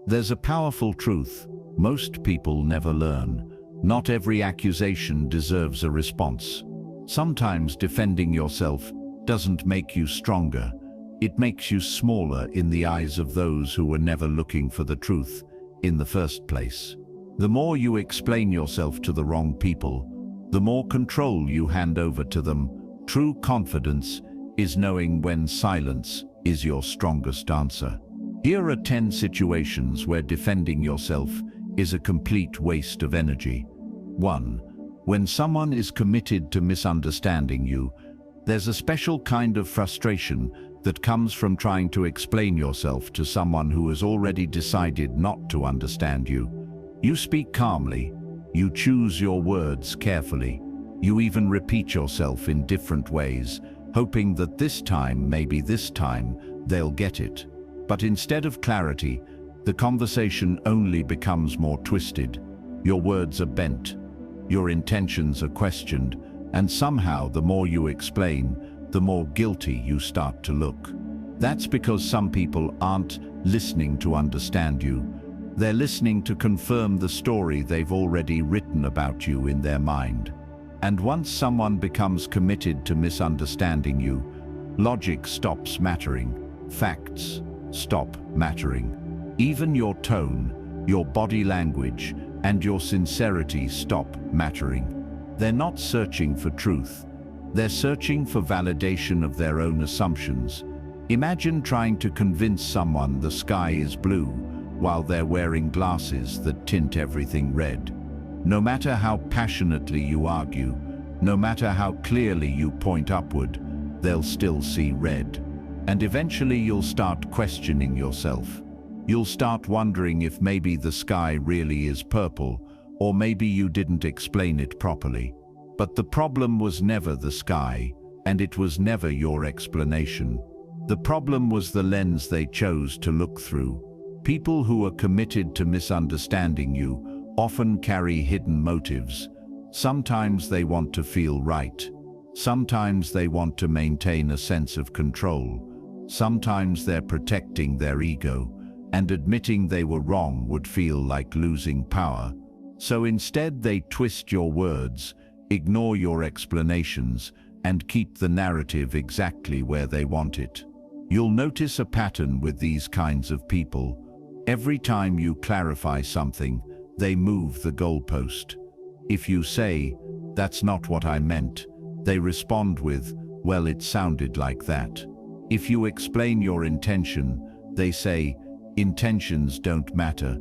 There's a powerful truth most people never learn. Not every accusation deserves a response. Sometimes defending yourself doesn't make you stronger. It makes you smaller in the eyes of those who were never looking for the truth in the first place. The more you explain yourself to the wrong people, the more control you hand over to them. True confidence is knowing when silence is your strongest answer. Here are 10 situations where defending yourself is a complete waste of energy. 1. When someone is committed to misunderstanding you, there's a special kind of frustration that comes from trying to explain yourself to someone who has already decided not to understand you. You speak calmly, you choose your words carefully, you even repeat yourself in different ways, hoping that this time, maybe this time, they'll get it. But instead of clarity, the conversation only becomes more twisted. Your words are bent, your intentions are questioned, and somehow the more you explain, the more guilty you start to look. That's because some people aren't listening to understand you. They're listening to confirm the story they've already written about you in their mind. And once someone becomes committed to misunderstanding you, logic stops mattering, facts stop mattering. Even your tone, your body language, and your sincerity stop mattering. They're not searching for truth. They're searching for validation of their own assumptions. Imagine trying to convince someone the sky is blue while they're wearing glasses that tint everything red. No matter how passionately you argue, no matter how clearly you point upward, they'll still see red. And eventually you'll start questioning yourself. You'll start wondering if maybe the sky really is purple, or maybe you didn't explain it properly. But the problem was never the sky, and it was never your explanation. The problem was the lens they chose to look through. People who are committed to misunderstanding you often carry hidden motives. Sometimes they want to feel right. Sometimes they want to maintain a sense of control. Sometimes they're protecting their ego, and admitting they were wrong would feel like losing power. So instead they twist your words, ignore your explanations, and keep the narrative exactly where they want it. You'll notice a pattern with these kinds of people. Every time you clarify something, they move the goalpost. If you say, "That's not what I meant," they respond with, "Well, it sounded like that." If you explain your intention, they say, "Intentions don't matter."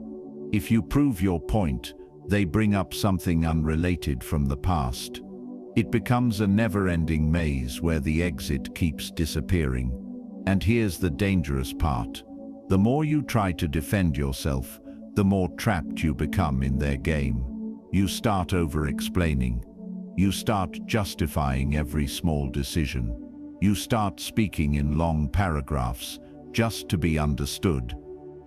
If you prove your point, they bring up something unrelated from the past. It becomes a never-ending maze where the exit keeps disappearing. And here's the dangerous part. The more you try to defend yourself, the more trapped you become in their game. You start over-explaining. You start justifying every small decision. You start speaking in long paragraphs just to be understood.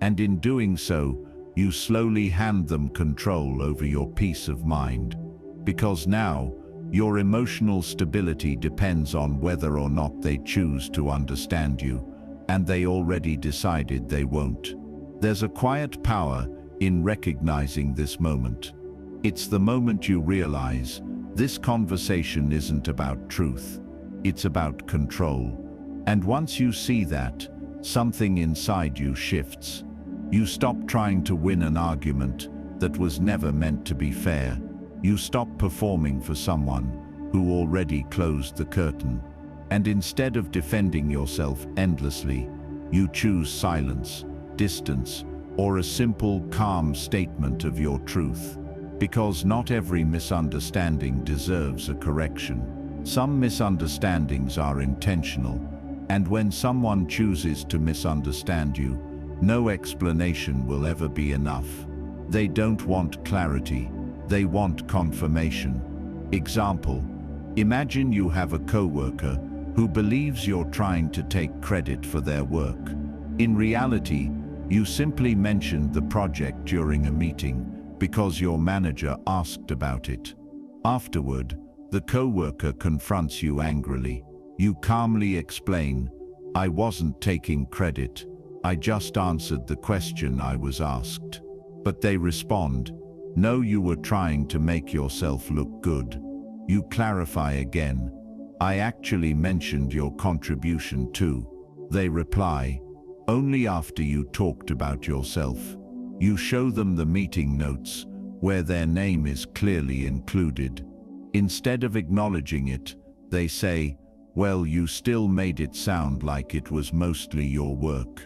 And in doing so, you slowly hand them control over your peace of mind. Because now, your emotional stability depends on whether or not they choose to understand you, and they already decided they won't. There's a quiet power in recognizing this moment. It's the moment you realize this conversation isn't about truth, it's about control. And once you see that, something inside you shifts. You stop trying to win an argument that was never meant to be fair. You stop performing for someone who already closed the curtain. And instead of defending yourself endlessly, you choose silence, distance, or a simple, calm statement of your truth. Because not every misunderstanding deserves a correction. Some misunderstandings are intentional, and when someone chooses to misunderstand you, no explanation will ever be enough. They don't want clarity, they want confirmation. Example: imagine you have a coworker who believes you're trying to take credit for their work. In reality, you simply mentioned the project during a meeting because your manager asked about it. Afterward, the coworker confronts you angrily. You calmly explain, "I wasn't taking credit. I just answered the question I was asked. But they respond, no, you were trying to make yourself look good. You clarify again, I actually mentioned your contribution too. They reply, only after you talked about yourself. You show them the meeting notes, where their name is clearly included. Instead of acknowledging it, they say, well, you still made it sound like it was mostly your work.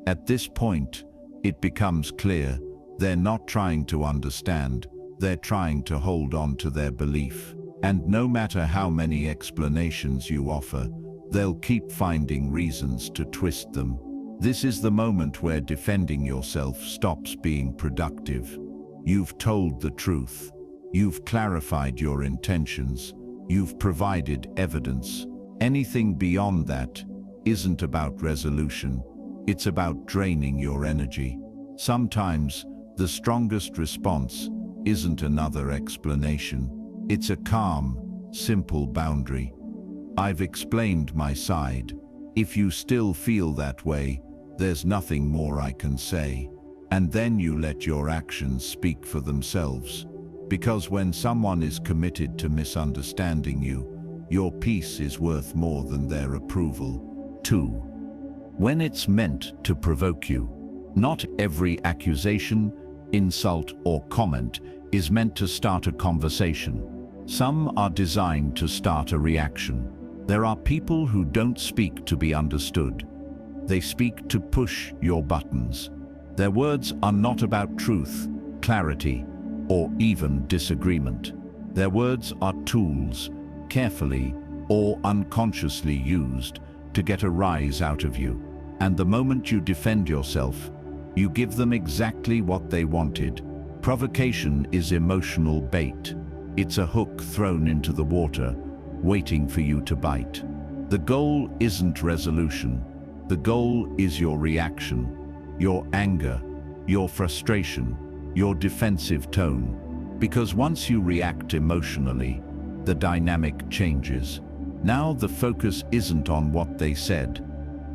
At this point, it becomes clear they're not trying to understand, they're trying to hold on to their belief. And no matter how many explanations you offer, they'll keep finding reasons to twist them. This is the moment where defending yourself stops being productive. You've told the truth. You've clarified your intentions. You've provided evidence. Anything beyond that isn't about resolution. It's about draining your energy. Sometimes the strongest response isn't another explanation. It's a calm, simple boundary. I've explained my side. If you still feel that way, there's nothing more I can say. And then you let your actions speak for themselves. Because when someone is committed to misunderstanding you, your peace is worth more than their approval. 2. When it's meant to provoke you. Not every accusation, insult, or comment is meant to start a conversation. Some are designed to start a reaction. There are people who don't speak to be understood. They speak to push your buttons. Their words are not about truth, clarity, or even disagreement. Their words are tools, carefully or unconsciously used to get a rise out of you. And the moment you defend yourself, you give them exactly what they wanted. Provocation is emotional bait. It's a hook thrown into the water, waiting for you to bite. The goal isn't resolution. The goal is your reaction, your anger, your frustration, your defensive tone. Because once you react emotionally, the dynamic changes. Now the focus isn't on what they said.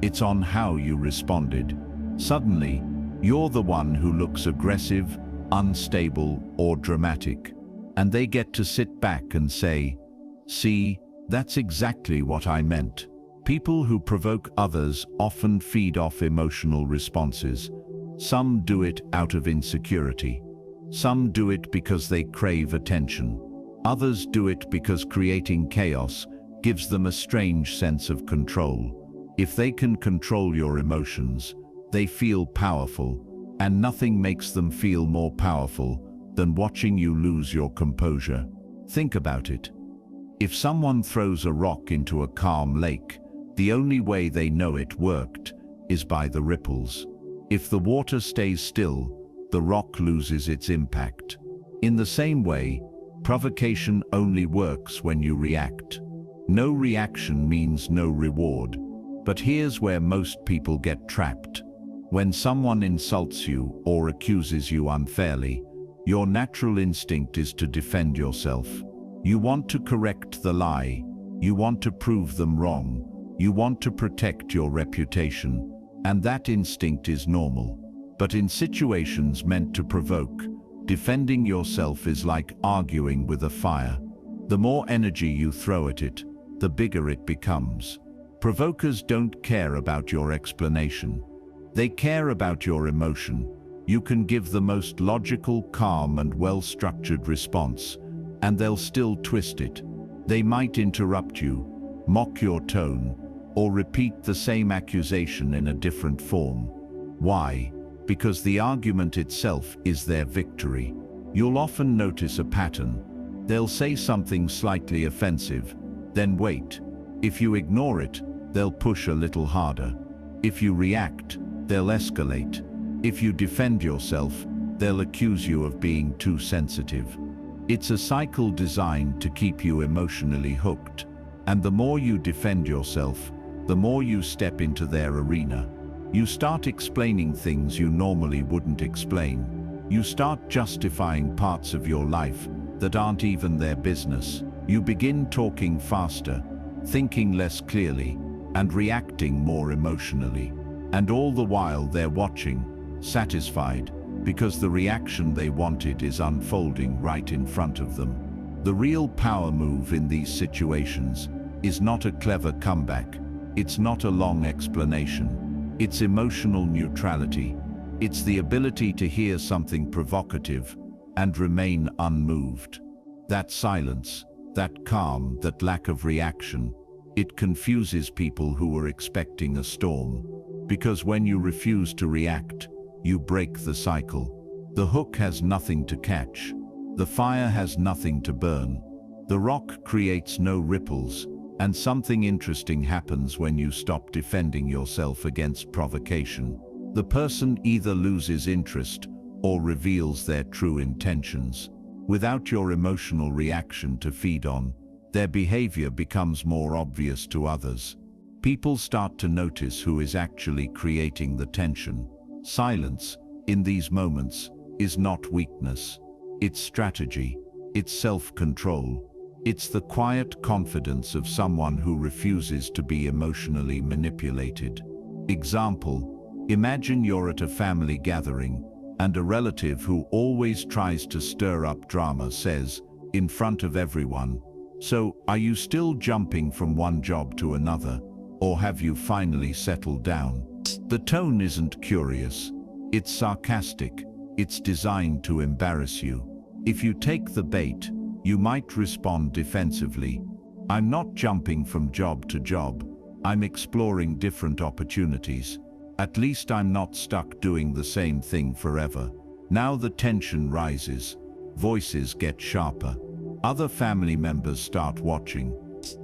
It's on how you responded. Suddenly, you're the one who looks aggressive, unstable, or dramatic. And they get to sit back and say, see, that's exactly what I meant. People who provoke others often feed off emotional responses. Some do it out of insecurity. Some do it because they crave attention. Others do it because creating chaos gives them a strange sense of control. If they can control your emotions, they feel powerful, and nothing makes them feel more powerful than watching you lose your composure. Think about it. If someone throws a rock into a calm lake, the only way they know it worked is by the ripples. If the water stays still, the rock loses its impact. In the same way, provocation only works when you react. No reaction means no reward. But here's where most people get trapped. When someone insults you or accuses you unfairly, your natural instinct is to defend yourself. You want to correct the lie. You want to prove them wrong. You want to protect your reputation. And that instinct is normal. But in situations meant to provoke, defending yourself is like arguing with a fire. The more energy you throw at it, the bigger it becomes. Provokers don't care about your explanation. They care about your emotion. You can give the most logical, calm, and well-structured response, and they'll still twist it. They might interrupt you, mock your tone, or repeat the same accusation in a different form. Why? Because the argument itself is their victory. You'll often notice a pattern. They'll say something slightly offensive, then wait. If you ignore it, they'll push a little harder. If you react, they'll escalate. If you defend yourself, they'll accuse you of being too sensitive. It's a cycle designed to keep you emotionally hooked. And the more you defend yourself, the more you step into their arena. You start explaining things you normally wouldn't explain. You start justifying parts of your life that aren't even their business. You begin talking faster, thinking less clearly, and reacting more emotionally. And all the while they're watching, satisfied, because the reaction they wanted is unfolding right in front of them. The real power move in these situations is not a clever comeback. It's not a long explanation. It's emotional neutrality. It's the ability to hear something provocative and remain unmoved. That silence, that calm, that lack of reaction, it confuses people who are expecting a storm. Because when you refuse to react, you break the cycle. The hook has nothing to catch. The fire has nothing to burn. The rock creates no ripples, and something interesting happens when you stop defending yourself against provocation. The person either loses interest or reveals their true intentions. Without your emotional reaction to feed on, their behavior becomes more obvious to others. People start to notice who is actually creating the tension. Silence, in these moments, is not weakness. It's strategy. It's self-control. It's the quiet confidence of someone who refuses to be emotionally manipulated. Example: imagine you're at a family gathering, and a relative who always tries to stir up drama says, in front of everyone, "So, are you still jumping from one job to another? Or have you finally settled down?" The tone isn't curious. It's sarcastic. It's designed to embarrass you. If you take the bait, you might respond defensively. "I'm not jumping from job to job. I'm exploring different opportunities. At least I'm not stuck doing the same thing forever." Now the tension rises. Voices get sharper. Other family members start watching.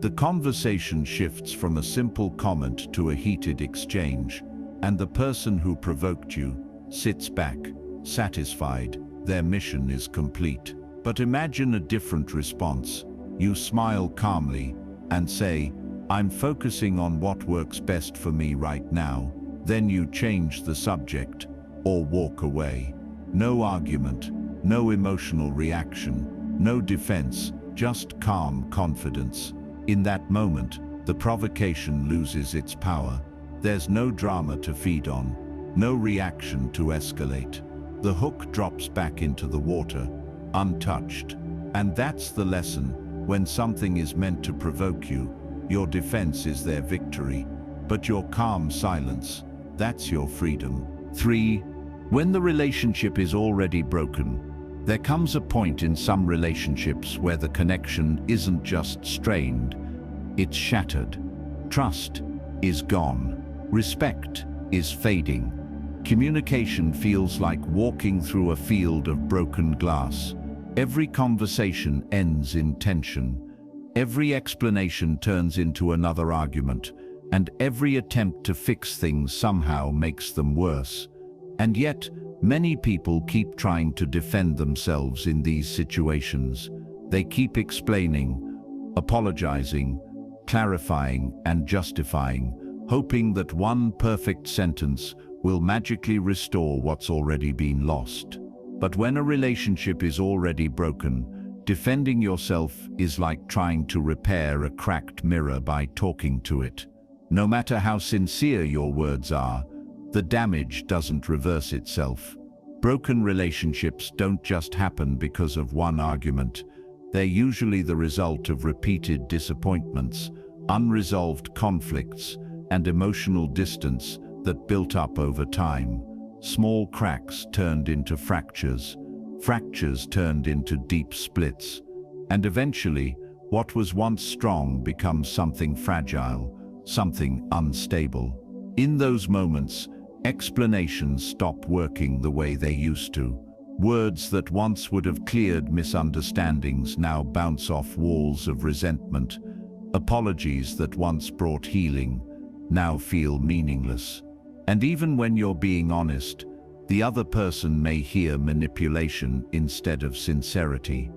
The conversation shifts from a simple comment to a heated exchange, and the person who provoked you sits back, satisfied. Their mission is complete. But imagine a different response. You smile calmly and say, "I'm focusing on what works best for me right now." Then you change the subject or walk away. No argument, no emotional reaction, no defense, just calm confidence. In that moment, the provocation loses its power. There's no drama to feed on, no reaction to escalate. The hook drops back into the water, untouched. And that's the lesson. When something is meant to provoke you, your defense is their victory. But your calm silence, that's your freedom. 3. When the relationship is already broken, there comes a point in some relationships where the connection isn't just strained, it's shattered. Trust is gone. Respect is fading. Communication feels like walking through a field of broken glass. Every conversation ends in tension. Every explanation turns into another argument, and every attempt to fix things somehow makes them worse. And yet, many people keep trying to defend themselves in these situations. They keep explaining, apologizing, clarifying, and justifying, hoping that one perfect sentence will magically restore what's already been lost. But when a relationship is already broken, defending yourself is like trying to repair a cracked mirror by talking to it. No matter how sincere your words are, the damage doesn't reverse itself. Broken relationships don't just happen because of one argument. They're usually the result of repeated disappointments, unresolved conflicts, and emotional distance that built up over time. Small cracks turned into fractures, fractures turned into deep splits, and eventually, what was once strong becomes something fragile, something unstable. In those moments, explanations stop working the way they used to. Words that once would have cleared misunderstandings now bounce off walls of resentment. Apologies that once brought healing now feel meaningless. And even when you're being honest, the other person may hear manipulation instead of sincerity.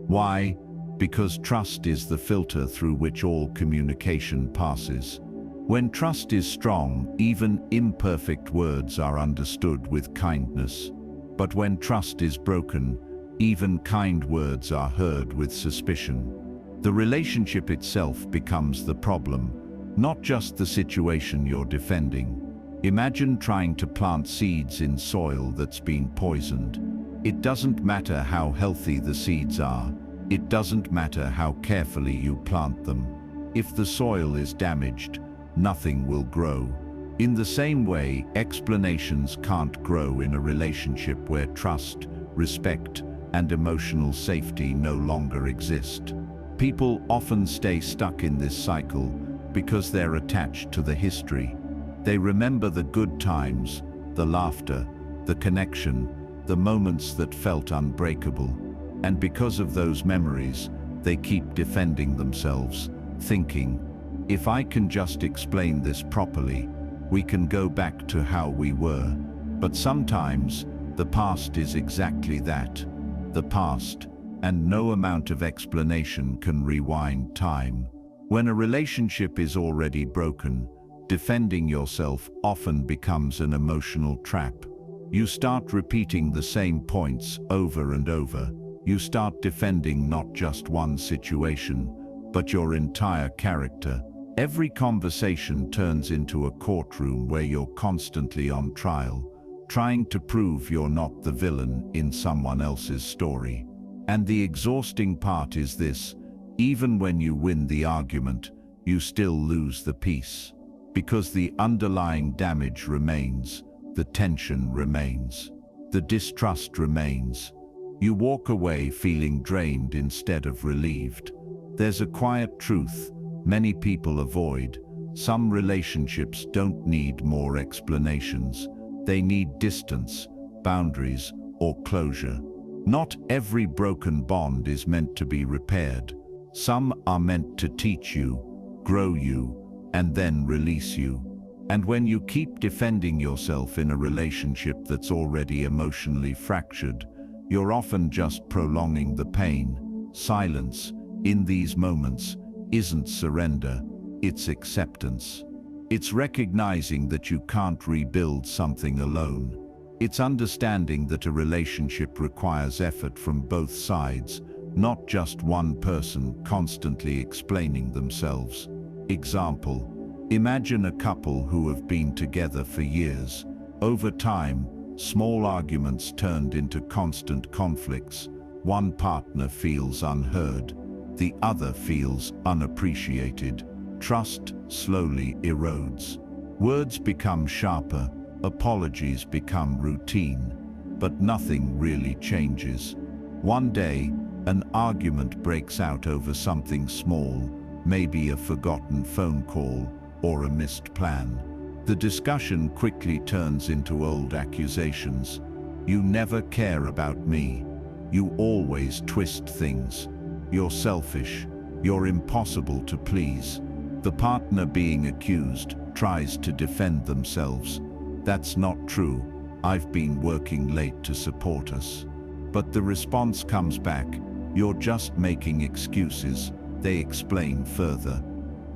Why? Because trust is the filter through which all communication passes. When trust is strong, even imperfect words are understood with kindness. But when trust is broken, even kind words are heard with suspicion. The relationship itself becomes the problem, not just the situation you're defending. Imagine trying to plant seeds in soil that's been poisoned. It doesn't matter how healthy the seeds are. It doesn't matter how carefully you plant them. If the soil is damaged, nothing will grow. In the same way, explanations can't grow in a relationship where trust, respect, and emotional safety no longer exist. People often stay stuck in this cycle because they're attached to the history. They remember the good times, the laughter, the connection, the moments that felt unbreakable. And because of those memories, they keep defending themselves, thinking, if I can just explain this properly, we can go back to how we were. But sometimes, the past is exactly that, the past, and no amount of explanation can rewind time. When a relationship is already broken, defending yourself often becomes an emotional trap. You start repeating the same points over and over. You start defending not just one situation, but your entire character. Every conversation turns into a courtroom where you're constantly on trial, trying to prove you're not the villain in someone else's story. And the exhausting part is this: even when you win the argument, you still lose the peace. Because the underlying damage remains, the tension remains, the distrust remains. You walk away feeling drained instead of relieved. There's a quiet truth many people avoid. Some relationships don't need more explanations. They need distance, boundaries, or closure. Not every broken bond is meant to be repaired. Some are meant to teach you, grow you, and then release you. And when you keep defending yourself in a relationship that's already emotionally fractured, you're often just prolonging the pain. Silence, in these moments, isn't surrender, it's acceptance. It's recognizing that you can't rebuild something alone. It's understanding that a relationship requires effort from both sides, not just one person constantly explaining themselves. Example: imagine a couple who have been together for years. Over time, small arguments turned into constant conflicts. One partner feels unheard, the other feels unappreciated. Trust slowly erodes. Words become sharper, apologies become routine, but nothing really changes. One day, an argument breaks out over something small, maybe a forgotten phone call or a missed plan. The discussion quickly turns into old accusations. You never care about me. You always twist things. You're selfish. You're impossible to please. The partner being accused tries to defend themselves. That's not true. I've been working late to support us. But the response comes back. You're just making excuses. They explain further.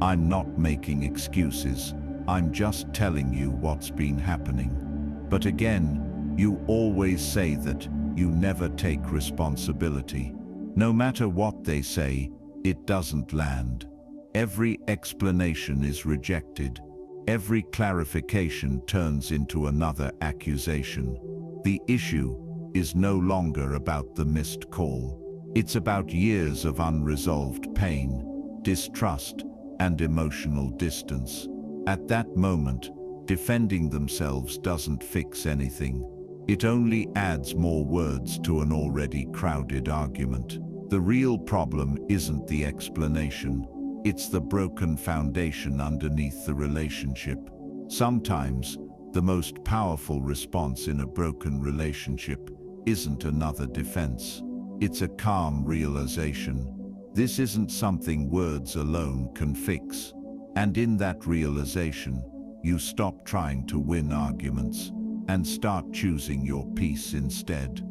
I'm not making excuses. I'm just telling you what's been happening. But again, you always say that. You never take responsibility. No matter what they say, it doesn't land. Every explanation is rejected. Every clarification turns into another accusation. The issue is no longer about the missed call. It's about years of unresolved pain, distrust, and emotional distance. At that moment, defending themselves doesn't fix anything. It only adds more words to an already crowded argument. The real problem isn't the explanation. It's the broken foundation underneath the relationship. Sometimes, the most powerful response in a broken relationship isn't another defense. It's a calm realization. This isn't something words alone can fix. And in that realization, you stop trying to win arguments and start choosing your peace instead.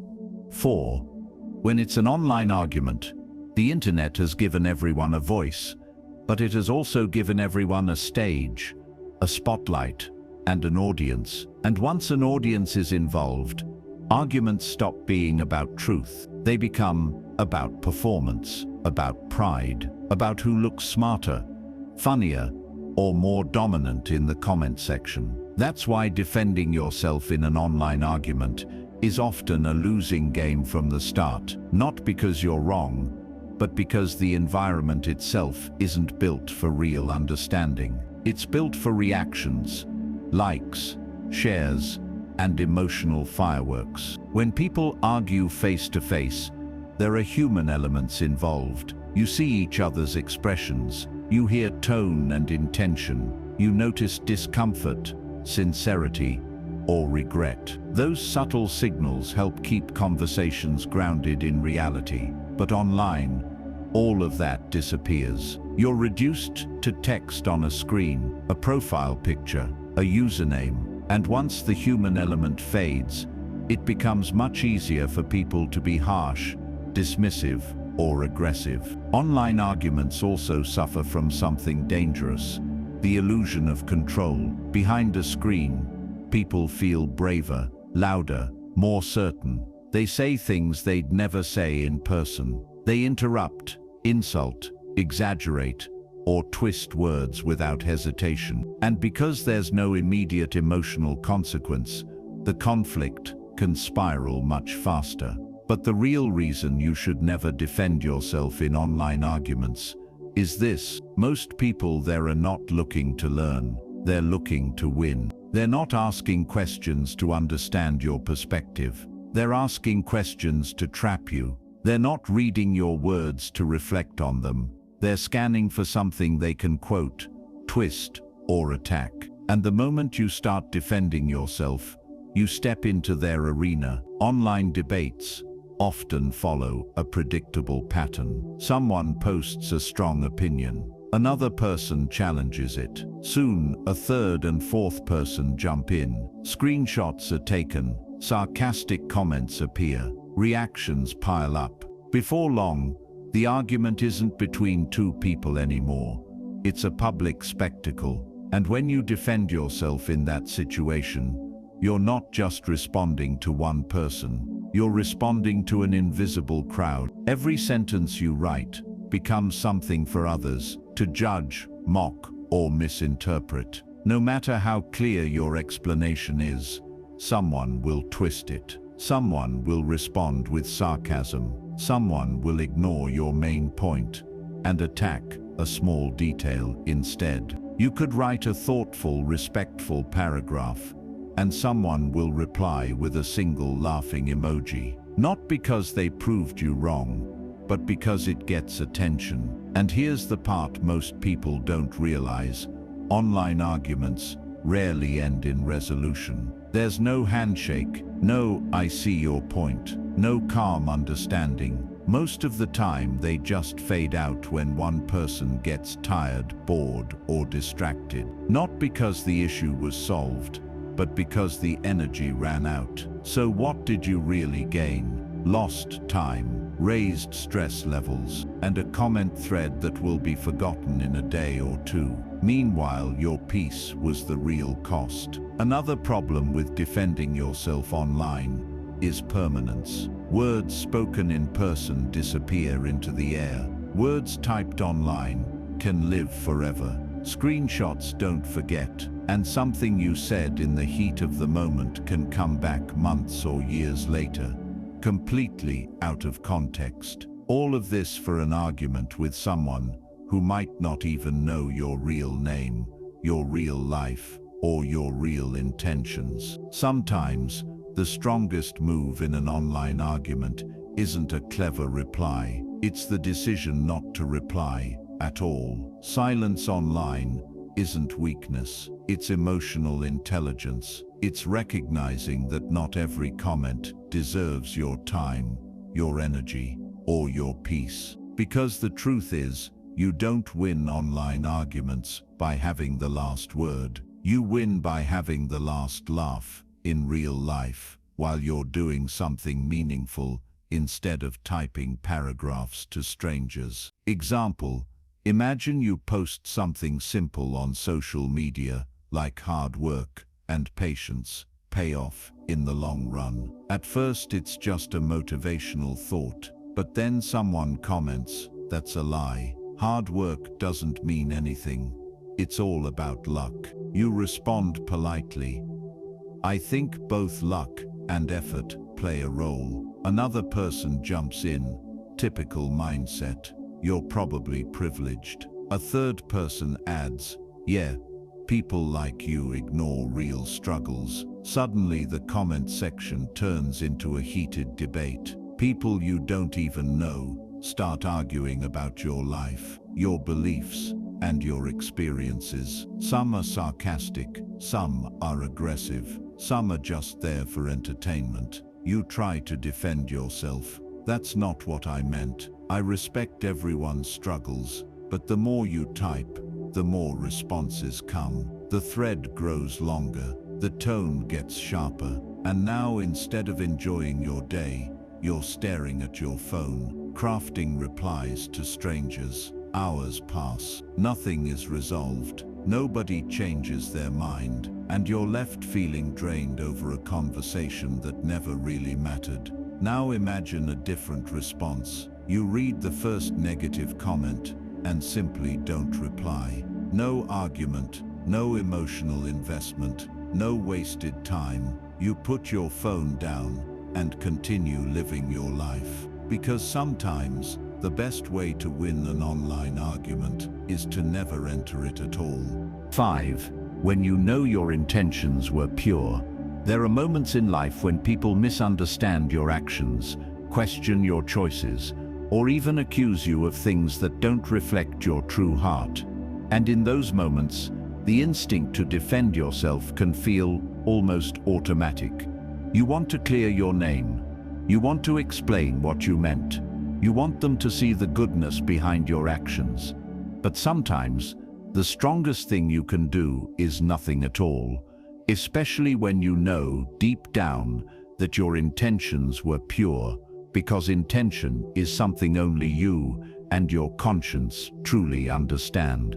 4. When it's an online argument, the internet has given everyone a voice, but it has also given everyone a stage, a spotlight, and an audience. And once an audience is involved, arguments stop being about truth. They become about performance, about pride, about who looks smarter, funnier, or more dominant in the comment section. That's why defending yourself in an online argument is often a losing game from the start, not because you're wrong, but because the environment itself isn't built for real understanding. It's built for reactions, likes, shares, and emotional fireworks. When people argue face to face, there are human elements involved. You see each other's expressions, you hear tone and intention, you notice discomfort, sincerity, or regret. Those subtle signals help keep conversations grounded in reality. But online, all of that disappears. You're reduced to text on a screen, a profile picture, a username, and once the human element fades, it becomes much easier for people to be harsh, dismissive, or aggressive. Online arguments also suffer from something dangerous: the illusion of control. Behind a screen, people feel braver, louder, more certain. They say things they'd never say in person. They interrupt, insult, exaggerate, or twist words without hesitation. And because there's no immediate emotional consequence, the conflict can spiral much faster. But the real reason you should never defend yourself in online arguments is this: most people there are not looking to learn, they're looking to win. They're not asking questions to understand your perspective. They're asking questions to trap you. They're not reading your words to reflect on them. They're scanning for something they can quote, twist, or attack. And the moment you start defending yourself, you step into their arena. Online debates often follow a predictable pattern. Someone posts a strong opinion. Another person challenges it. Soon, a third and fourth person jump in. Screenshots are taken. Sarcastic comments appear. Reactions pile up. Before long, the argument isn't between two people anymore. It's a public spectacle. And when you defend yourself in that situation, you're not just responding to one person. You're responding to an invisible crowd. Every sentence you write becomes something for others to judge, mock, or misinterpret. No matter how clear your explanation is, someone will twist it. Someone will respond with sarcasm. Someone will ignore your main point and attack a small detail instead. You could write a thoughtful, respectful paragraph, and someone will reply with a single laughing emoji. Not because they proved you wrong, but because it gets attention. And here's the part most people don't realize: online arguments rarely end in resolution. There's no handshake, no "I see your point," no calm understanding. Most of the time they just fade out when one person gets tired, bored, or distracted. Not because the issue was solved, but because the energy ran out. So what did you really gain? Lost time, raised stress levels, and a comment thread that will be forgotten in a day or two. Meanwhile, your peace was the real cost. Another problem with defending yourself online is permanence. Words spoken in person disappear into the air. Words typed online can live forever. Screenshots don't forget, and something you said in the heat of the moment can come back months or years later, completely out of context. All of this for an argument with someone who might not even know your real name, your real life, or your real intentions. Sometimes, the strongest move in an online argument isn't a clever reply. It's the decision not to reply at all. Silence online isn't weakness, it's emotional intelligence. It's recognizing that not every comment deserves your time, your energy, or your peace. Because the truth is, you don't win online arguments by having the last word. You win by having the last laugh in real life while you're doing something meaningful instead of typing paragraphs to strangers. Example: imagine you post something simple on social media, like hard work and patience pay off in the long run. At first it's just a motivational thought, but then someone comments, "That's a lie. Hard work doesn't mean anything. It's all about luck." You respond politely. I think both luck and effort play a role. Another person jumps in. Typical mindset. You're probably privileged. A third person adds, yeah, people like you ignore real struggles. Suddenly the comment section turns into a heated debate. People you don't even know start arguing about your life, your beliefs, and your experiences. Some are sarcastic, some are aggressive, some are just there for entertainment. You try to defend yourself. That's not what I meant. I respect everyone's struggles, but the more you type, the more responses come. The thread grows longer, the tone gets sharper, and now instead of enjoying your day, you're staring at your phone, crafting replies to strangers. Hours pass, nothing is resolved, nobody changes their mind, and you're left feeling drained over a conversation that never really mattered. Now imagine a different response. You read the first negative comment and simply don't reply. No argument, no emotional investment, no wasted time. You put your phone down and continue living your life. Because sometimes, the best way to win an online argument is to never enter it at all. 5. When you know your intentions were pure. There are moments in life when people misunderstand your actions, question your choices, or even accuse you of things that don't reflect your true heart. And in those moments, the instinct to defend yourself can feel almost automatic. You want to clear your name. You want to explain what you meant. You want them to see the goodness behind your actions. But sometimes, the strongest thing you can do is nothing at all, especially when you know deep down that your intentions were pure, because intention is something only you and your conscience truly understand.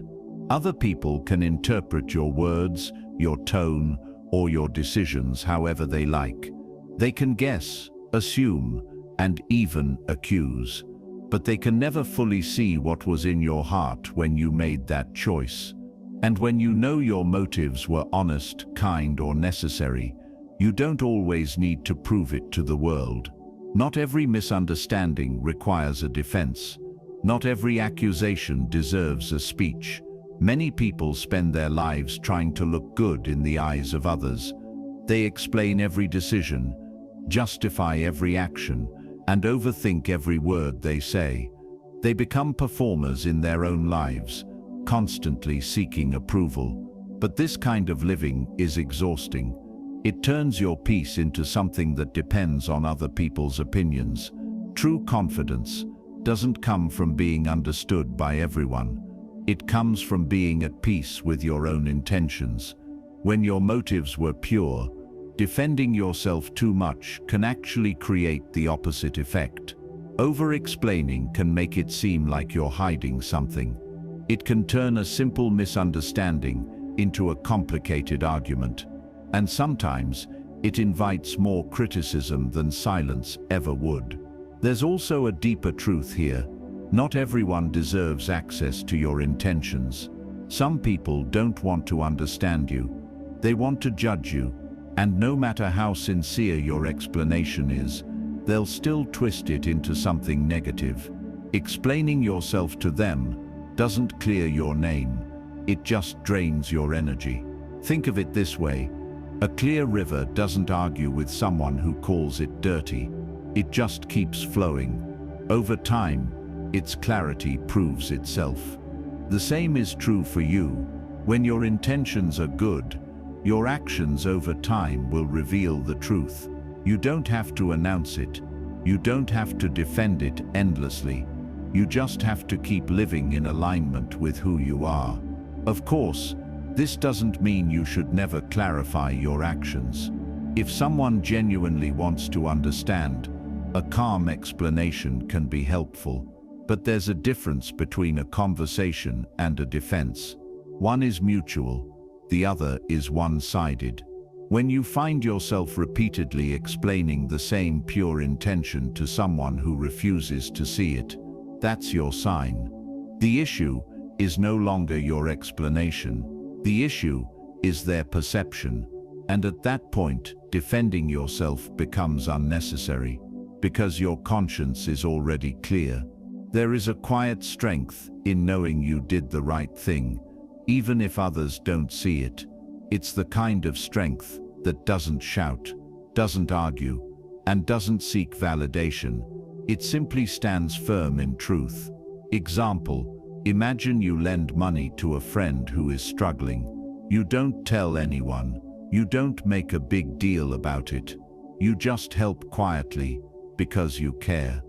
Other people can interpret your words, your tone, or your decisions however they like. They can guess, assume, and even accuse, but they can never fully see what was in your heart when you made that choice. And when you know your motives were honest, kind, or necessary, you don't always need to prove it to the world. Not every misunderstanding requires a defense. Not every accusation deserves a speech. Many people spend their lives trying to look good in the eyes of others. They explain every decision, justify every action, and overthink every word they say. They become performers in their own lives, constantly seeking approval. But this kind of living is exhausting. It turns your peace into something that depends on other people's opinions. True confidence doesn't come from being understood by everyone. It comes from being at peace with your own intentions. When your motives were pure, defending yourself too much can actually create the opposite effect. Over-explaining can make it seem like you're hiding something. It can turn a simple misunderstanding into a complicated argument. And sometimes, it invites more criticism than silence ever would. There's also a deeper truth here. Not everyone deserves access to your intentions. Some people don't want to understand you. They want to judge you. And no matter how sincere your explanation is, they'll still twist it into something negative. Explaining yourself to them doesn't clear your name. It just drains your energy. Think of it this way. A clear river doesn't argue with someone who calls it dirty. It just keeps flowing. Over time, its clarity proves itself. The same is true for you. When your intentions are good, your actions over time will reveal the truth. You don't have to announce it. You don't have to defend it endlessly. You just have to keep living in alignment with who you are. Of course, this doesn't mean you should never clarify your actions. If someone genuinely wants to understand, a calm explanation can be helpful. But there's a difference between a conversation and a defense. One is mutual. The other is one-sided. When you find yourself repeatedly explaining the same pure intention to someone who refuses to see it, that's your sign. The issue is no longer your explanation. The issue is their perception, and at that point, defending yourself becomes unnecessary, because your conscience is already clear. There is a quiet strength in knowing you did the right thing, even if others don't see it. It's the kind of strength that doesn't shout, doesn't argue, and doesn't seek validation. It simply stands firm in truth. Example: imagine you lend money to a friend who is struggling. You don't tell anyone. You don't make a big deal about it. You just help quietly, because you care.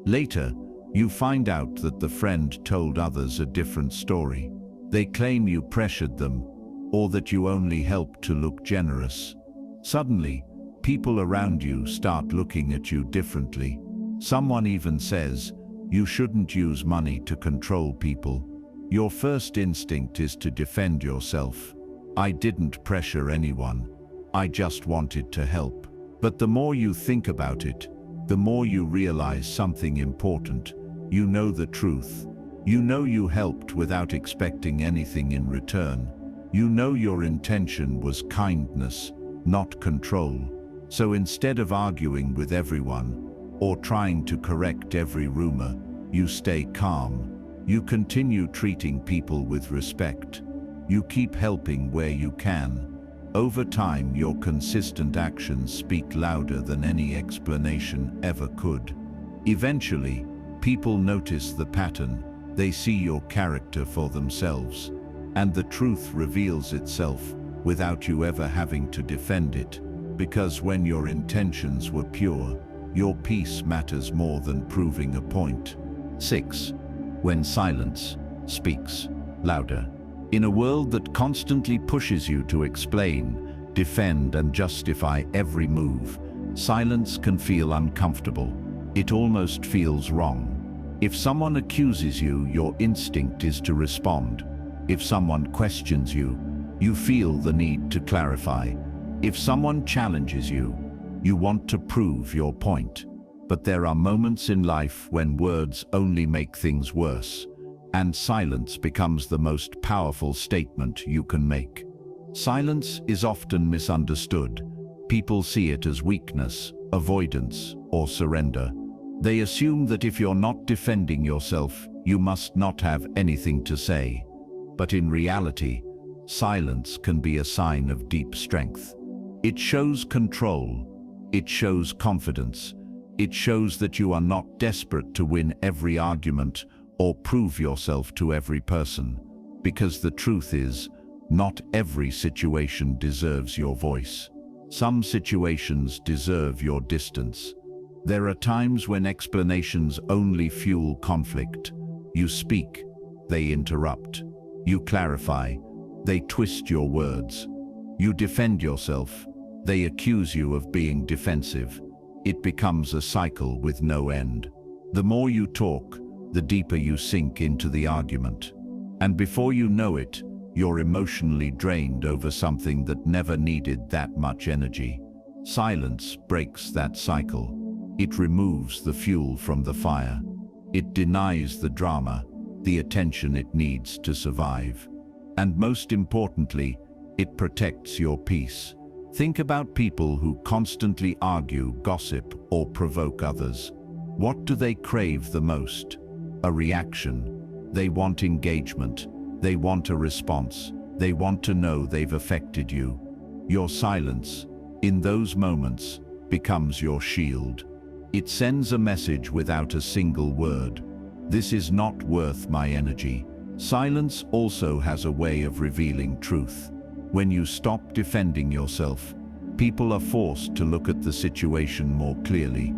Later, you find out that the friend told others a different story. They claim you pressured them, or that you only helped to look generous. Suddenly, people around you start looking at you differently. Someone even says, "You shouldn't use money to control people." Your first instinct is to defend yourself. "I didn't pressure anyone. I just wanted to help." But the more you think about it, the more you realize something important. You know the truth. You know you helped without expecting anything in return. You know your intention was kindness, not control. So instead of arguing with everyone, or trying to correct every rumor, you stay calm. You continue treating people with respect. You keep helping where you can. Over time, your consistent actions speak louder than any explanation ever could. Eventually, people notice the pattern. They see your character for themselves, and the truth reveals itself without you ever having to defend it. Because when your intentions were pure, your peace matters more than proving a point. 6. When silence speaks louder. In a world that constantly pushes you to explain, defend, and justify every move, silence can feel uncomfortable. It almost feels wrong. If someone accuses you, your instinct is to respond. If someone questions you, you feel the need to clarify. If someone challenges you, you want to prove your point. But there are moments in life when words only make things worse, and silence becomes the most powerful statement you can make. Silence is often misunderstood. People see it as weakness, avoidance, or surrender. They assume that if you're not defending yourself, you must not have anything to say. But in reality, silence can be a sign of deep strength. It shows control. It shows confidence. It shows that you are not desperate to win every argument or prove yourself to every person. Because the truth is, not every situation deserves your voice. Some situations deserve your distance. There are times when explanations only fuel conflict. You speak, they interrupt. You clarify, they twist your words. You defend yourself, they accuse you of being defensive. It becomes a cycle with no end. The more you talk, the deeper you sink into the argument. And before you know it, you're emotionally drained over something that never needed that much energy. Silence breaks that cycle. It removes the fuel from the fire. It denies the drama, the attention it needs to survive. And most importantly, it protects your peace. Think about people who constantly argue, gossip, or provoke others. What do they crave the most? A reaction. They want engagement. They want a response. They want to know they've affected you. Your silence, in those moments, becomes your shield. It sends a message without a single word. This is not worth my energy. Silence also has a way of revealing truth. When you stop defending yourself, people are forced to look at the situation more clearly.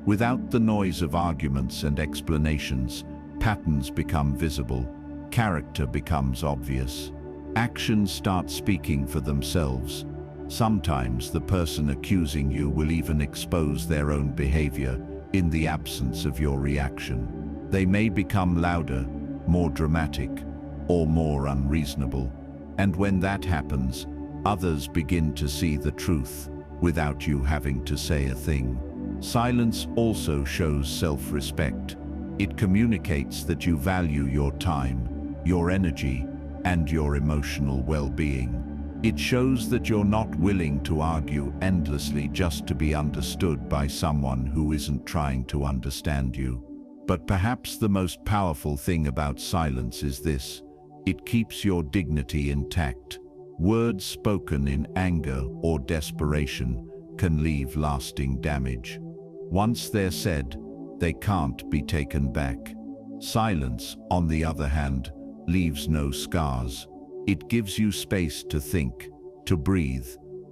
Without the noise of arguments and explanations, patterns become visible, character becomes obvious. Actions start speaking for themselves. Sometimes the person accusing you will even expose their own behavior in the absence of your reaction. They may become louder, more dramatic, or more unreasonable. And when that happens, others begin to see the truth without you having to say a thing. Silence also shows self-respect. It communicates that you value your time, your energy, and your emotional well-being. It shows that you're not willing to argue endlessly just to be understood by someone who isn't trying to understand you. But perhaps the most powerful thing about silence is this: it keeps your dignity intact. Words spoken in anger or desperation can leave lasting damage. Once they're said, they can't be taken back. Silence, on the other hand, leaves no scars. It gives you space to think, to breathe,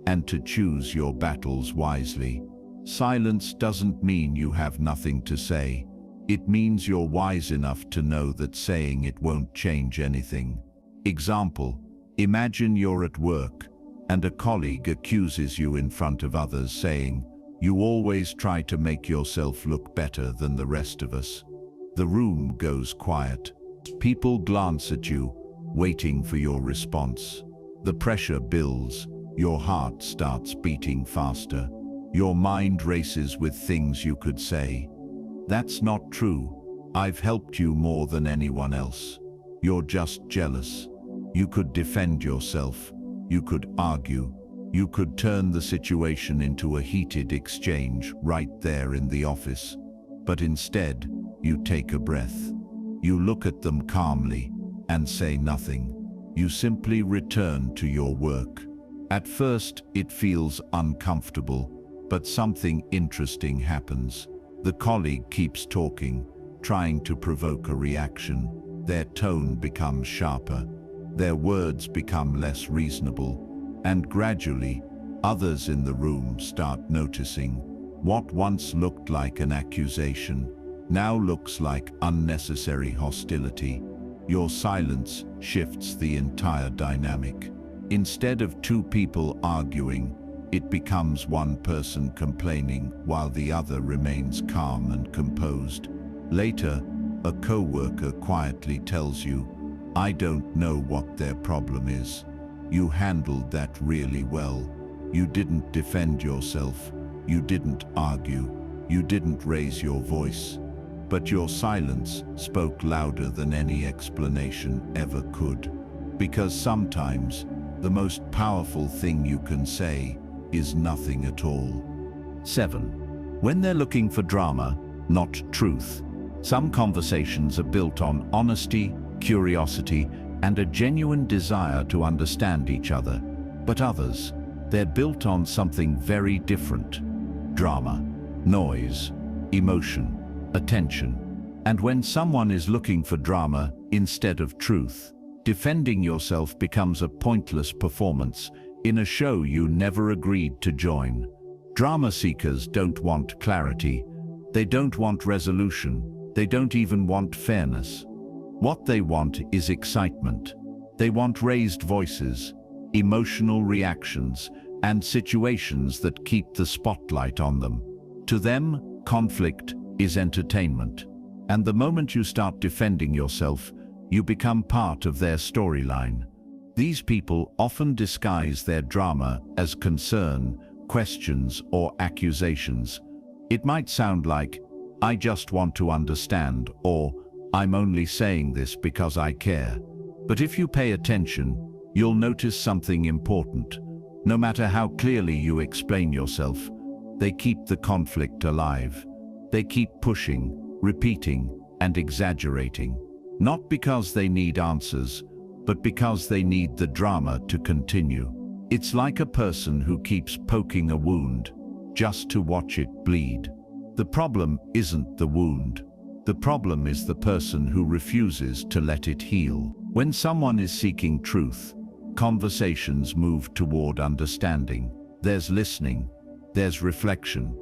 and to choose your battles wisely. Silence doesn't mean you have nothing to say. It means you're wise enough to know that saying it won't change anything. Example: imagine you're at work and a colleague accuses you in front of others, saying, "You always try to make yourself look better than the rest of us." The room goes quiet. People glance at you, waiting for your response. The pressure builds. Your heart starts beating faster. Your mind races with things you could say. "That's not true. I've helped you more than anyone else. You're just jealous." You could defend yourself. You could argue. You could turn the situation into a heated exchange right there in the office. But instead, you take a breath. You look at them calmly and say nothing. You simply return to your work. At first, it feels uncomfortable, but something interesting happens. The colleague keeps talking, trying to provoke a reaction. Their tone becomes sharper. Their words become less reasonable. And gradually, others in the room start noticing. What once looked like an accusation now looks like unnecessary hostility. Your silence shifts the entire dynamic. Instead of two people arguing, it becomes one person complaining while the other remains calm and composed. Later, a coworker quietly tells you, "I don't know what their problem is. You handled that really well. You didn't defend yourself. You didn't argue. You didn't raise your voice. But your silence spoke louder than any explanation ever could." Because sometimes, the most powerful thing you can say is nothing at all. 7. When they're looking for drama, not truth. Some conversations are built on honesty, curiosity, and a genuine desire to understand each other. But others, they're built on something very different: drama, noise, emotion, attention. And when someone is looking for drama instead of truth, defending yourself becomes a pointless performance in a show you never agreed to join. Drama seekers don't want clarity. They don't want resolution. They don't even want fairness. What they want is excitement. They want raised voices, emotional reactions, and situations that keep the spotlight on them. To them, conflict is entertainment. And the moment you start defending yourself, you become part of their storyline. These people often disguise their drama as concern, questions, or accusations. It might sound like, "I just want to understand," or "I'm only saying this because I care." But if you pay attention, you'll notice something important. No matter how clearly you explain yourself, they keep the conflict alive. They keep pushing, repeating, and exaggerating. Not because they need answers, but because they need the drama to continue. It's like a person who keeps poking a wound just to watch it bleed. The problem isn't the wound. The problem is the person who refuses to let it heal. When someone is seeking truth, conversations move toward understanding. There's listening, there's reflection,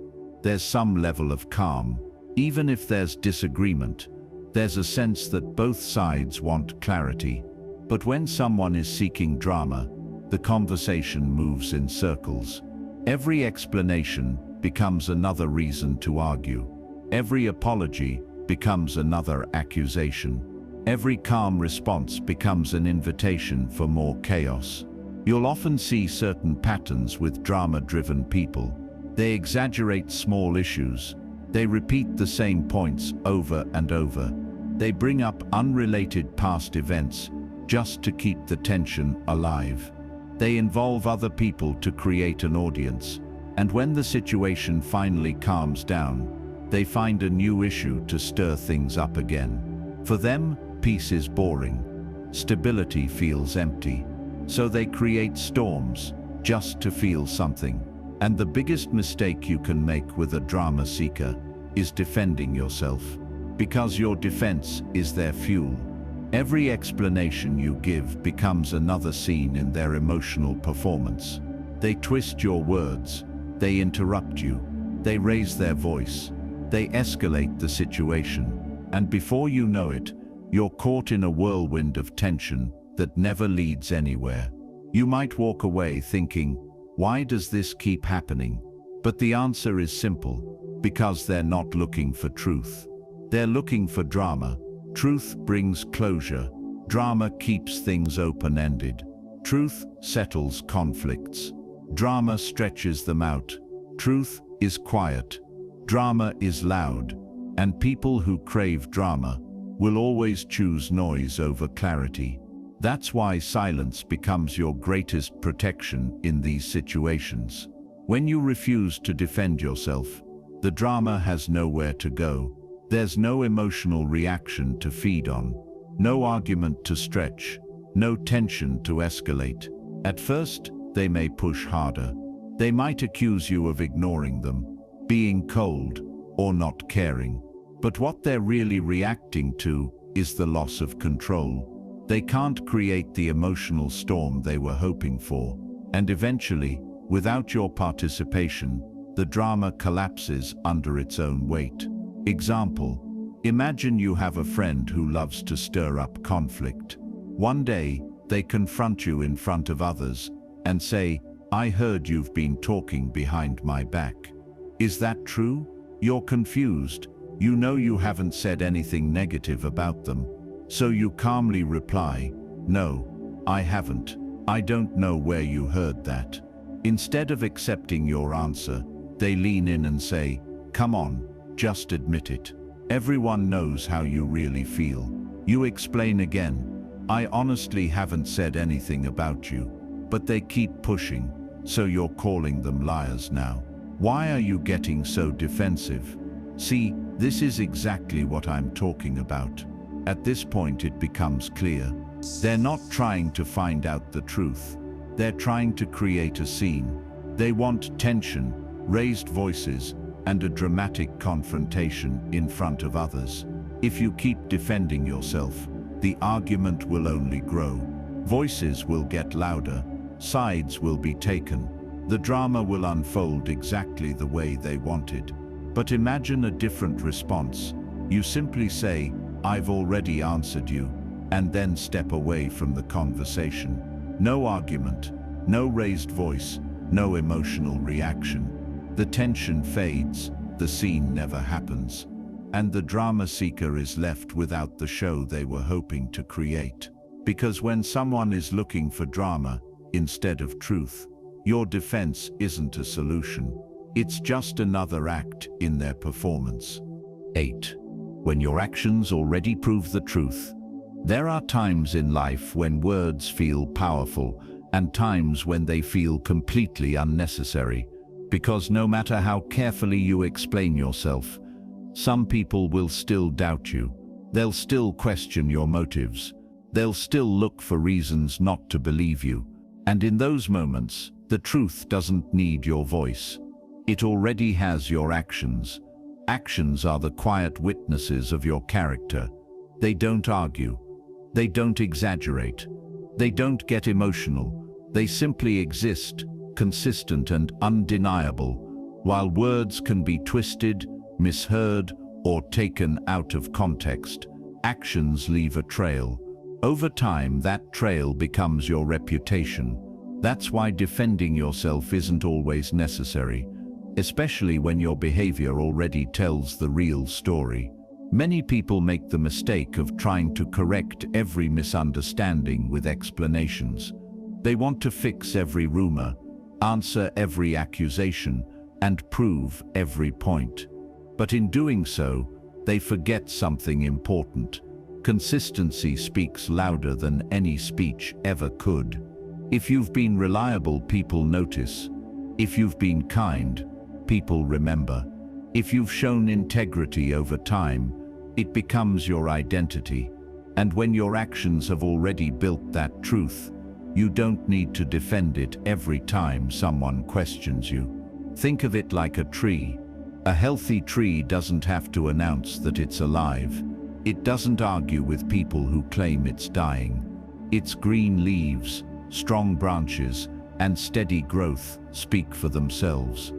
there's some level of calm. Even if there's disagreement, there's a sense that both sides want clarity. But when someone is seeking drama, the conversation moves in circles. Every explanation becomes another reason to argue. Every apology becomes another accusation. Every calm response becomes an invitation for more chaos. You'll often see certain patterns with drama-driven people. They exaggerate small issues. They repeat the same points over and over. They bring up unrelated past events just to keep the tension alive. They involve other people to create an audience, and when the situation finally calms down, they find a new issue to stir things up again. For them, peace is boring. Stability feels empty. So they create storms, just to feel something. And the biggest mistake you can make with a drama seeker is defending yourself. Because your defense is their fuel. Every explanation you give becomes another scene in their emotional performance. They twist your words, they interrupt you, they raise their voice, they escalate the situation, and before you know it, you're caught in a whirlwind of tension that never leads anywhere. You might walk away thinking, why does this keep happening? But the answer is simple, because they're not looking for truth. They're looking for drama. Truth brings closure. Drama keeps things open-ended. Truth settles conflicts. Drama stretches them out. Truth is quiet. Drama is loud. And people who crave drama will always choose noise over clarity. That's why silence becomes your greatest protection in these situations. When you refuse to defend yourself, the drama has nowhere to go. There's no emotional reaction to feed on, no argument to stretch, no tension to escalate. At first, they may push harder. They might accuse you of ignoring them, being cold, or not caring. But what they're really reacting to is the loss of control. They can't create the emotional storm they were hoping for. And eventually, without your participation, the drama collapses under its own weight. Example: imagine you have a friend who loves to stir up conflict. One day, they confront you in front of others and say, "I heard you've been talking behind my back. Is that true?" You're confused. You know you haven't said anything negative about them. So you calmly reply, "No, I haven't. I don't know where you heard that." Instead of accepting your answer, they lean in and say, "Come on, just admit it. Everyone knows how you really feel." You explain again, "I honestly haven't said anything about you." But they keep pushing, so you're calling them liars now. Why are you getting so defensive? See, this is exactly what I'm talking about. At this point it becomes clear. They're not trying to find out the truth. They're trying to create a scene. They want tension, raised voices, and a dramatic confrontation in front of others. If you keep defending yourself, the argument will only grow. Voices will get louder, sides will be taken. The drama will unfold exactly the way they wanted. But imagine a different response. You simply say, "I've already answered you," and then step away from the conversation. No argument, no raised voice, no emotional reaction. The tension fades, the scene never happens, and the drama seeker is left without the show they were hoping to create. Because when someone is looking for drama instead of truth, your defense isn't a solution. It's just another act in their performance. 8. When your actions already prove the truth. There are times in life when words feel powerful and times when they feel completely unnecessary. Because no matter how carefully you explain yourself, some people will still doubt you. They'll still question your motives. They'll still look for reasons not to believe you. And in those moments, the truth doesn't need your voice. It already has your actions. Actions are the quiet witnesses of your character. They don't argue. They don't exaggerate. They don't get emotional. They simply exist, consistent and undeniable. While words can be twisted, misheard, or taken out of context, actions leave a trail. Over time, that trail becomes your reputation. That's why defending yourself isn't always necessary, especially when your behavior already tells the real story. Many people make the mistake of trying to correct every misunderstanding with explanations. They want to fix every rumor, answer every accusation, and prove every point. But in doing so, they forget something important. Consistency speaks louder than any speech ever could. If you've been reliable, people notice. If you've been kind, people remember. If you've shown integrity over time, it becomes your identity. And when your actions have already built that truth, you don't need to defend it every time someone questions you. Think of it like a tree. A healthy tree doesn't have to announce that it's alive. It doesn't argue with people who claim it's dying. Its green leaves, strong branches, and steady growth speak for themselves.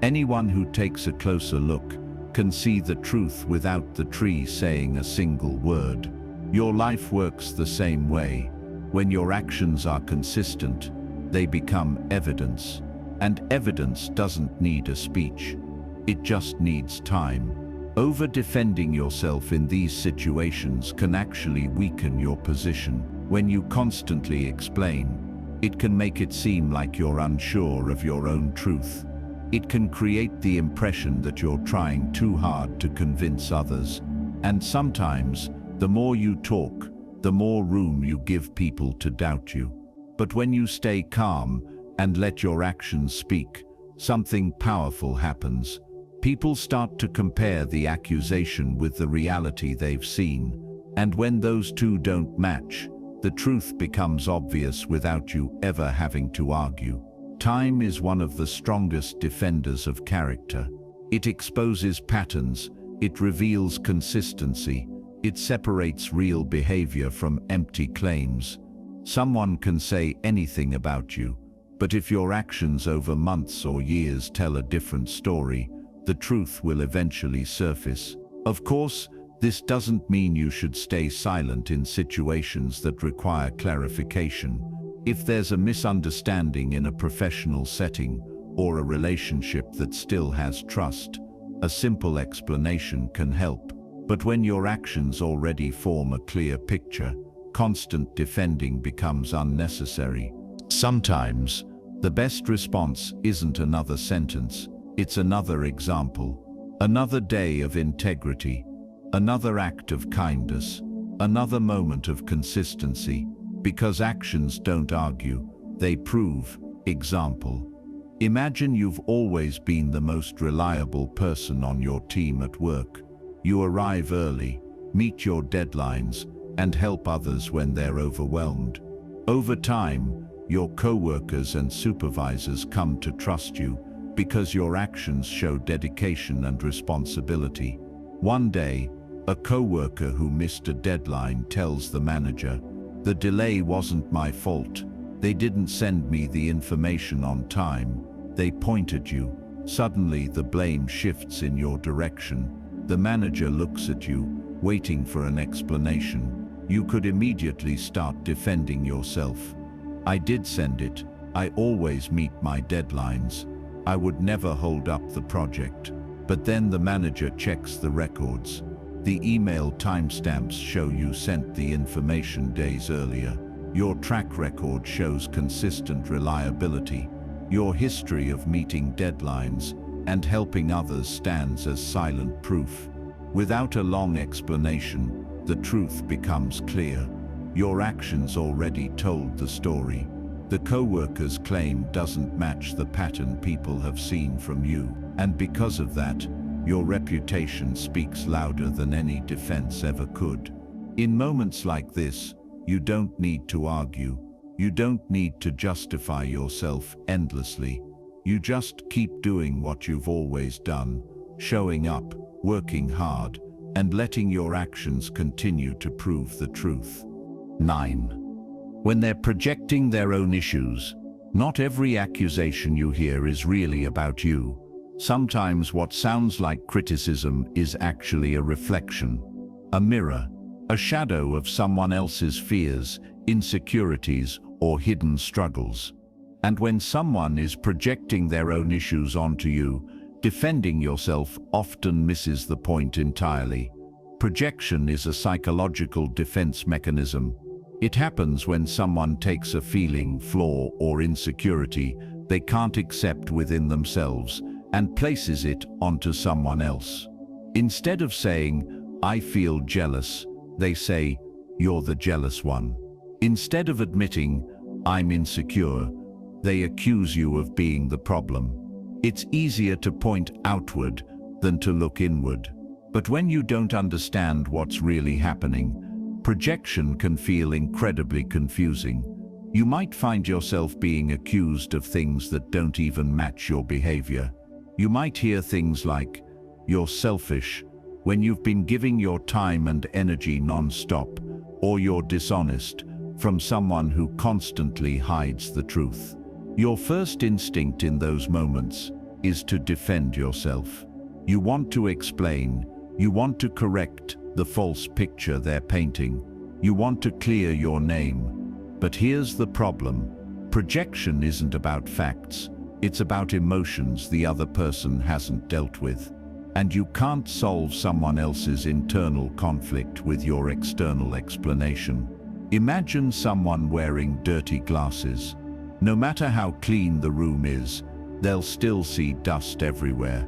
Anyone who takes a closer look can see the truth without the tree saying a single word. Your life works the same way. When your actions are consistent, they become evidence. And evidence doesn't need a speech. It just needs time. Over-defending yourself in these situations can actually weaken your position. When you constantly explain, it can make it seem like you're unsure of your own truth. It can create the impression that you're trying too hard to convince others. And sometimes, the more you talk, the more room you give people to doubt you. But when you stay calm and let your actions speak, something powerful happens. People start to compare the accusation with the reality they've seen. And when those two don't match, the truth becomes obvious without you ever having to argue. Time is one of the strongest defenders of character. It exposes patterns, it reveals consistency, it separates real behavior from empty claims. Someone can say anything about you, but if your actions over months or years tell a different story, the truth will eventually surface. Of course, this doesn't mean you should stay silent in situations that require clarification. If there's a misunderstanding in a professional setting or a relationship that still has trust, a simple explanation can help. But when your actions already form a clear picture, constant defending becomes unnecessary. Sometimes, the best response isn't another sentence, it's another example, another day of integrity, another act of kindness, another moment of consistency, because actions don't argue, they prove. Example. Imagine you've always been the most reliable person on your team at work. You arrive early, meet your deadlines, and help others when they're overwhelmed. Over time, your co-workers and supervisors come to trust you because your actions show dedication and responsibility. One day, a co-worker who missed a deadline tells the manager, "The delay wasn't my fault. They didn't send me the information on time. They pointed you." Suddenly, the blame shifts in your direction. The manager looks at you, waiting for an explanation. You could immediately start defending yourself. "I did send it. I always meet my deadlines. I would never hold up the project." But then the manager checks the records. The email timestamps show you sent the information days earlier. Your track record shows consistent reliability. Your history of meeting deadlines and helping others stands as silent proof. Without a long explanation, the truth becomes clear. Your actions already told the story. The co-worker's claim doesn't match the pattern people have seen from you, and because of that, your reputation speaks louder than any defense ever could. In moments like this, you don't need to argue. You don't need to justify yourself endlessly. You just keep doing what you've always done, showing up, working hard, and letting your actions continue to prove the truth. 9. When they're projecting their own issues, not every accusation you hear is really about you. Sometimes what sounds like criticism is actually a reflection, a mirror, a shadow of someone else's fears, insecurities, or hidden struggles. And when someone is projecting their own issues onto you, defending yourself often misses the point entirely. Projection is a psychological defense mechanism. It happens when someone takes a feeling, flaw, or insecurity they can't accept within themselves and places it onto someone else. Instead of saying, "I feel jealous," they say, "You're the jealous one." Instead of admitting, "I'm insecure," they accuse you of being the problem. It's easier to point outward than to look inward. But when you don't understand what's really happening, projection can feel incredibly confusing. You might find yourself being accused of things that don't even match your behavior. You might hear things like, "You're selfish," when you've been giving your time and energy non-stop, or "You're dishonest," from someone who constantly hides the truth. Your first instinct in those moments is to defend yourself. You want to explain, you want to correct the false picture they're painting, you want to clear your name. But here's the problem. Projection isn't about facts, it's about emotions the other person hasn't dealt with. And you can't solve someone else's internal conflict with your external explanation. Imagine someone wearing dirty glasses. No matter how clean the room is, they'll still see dust everywhere.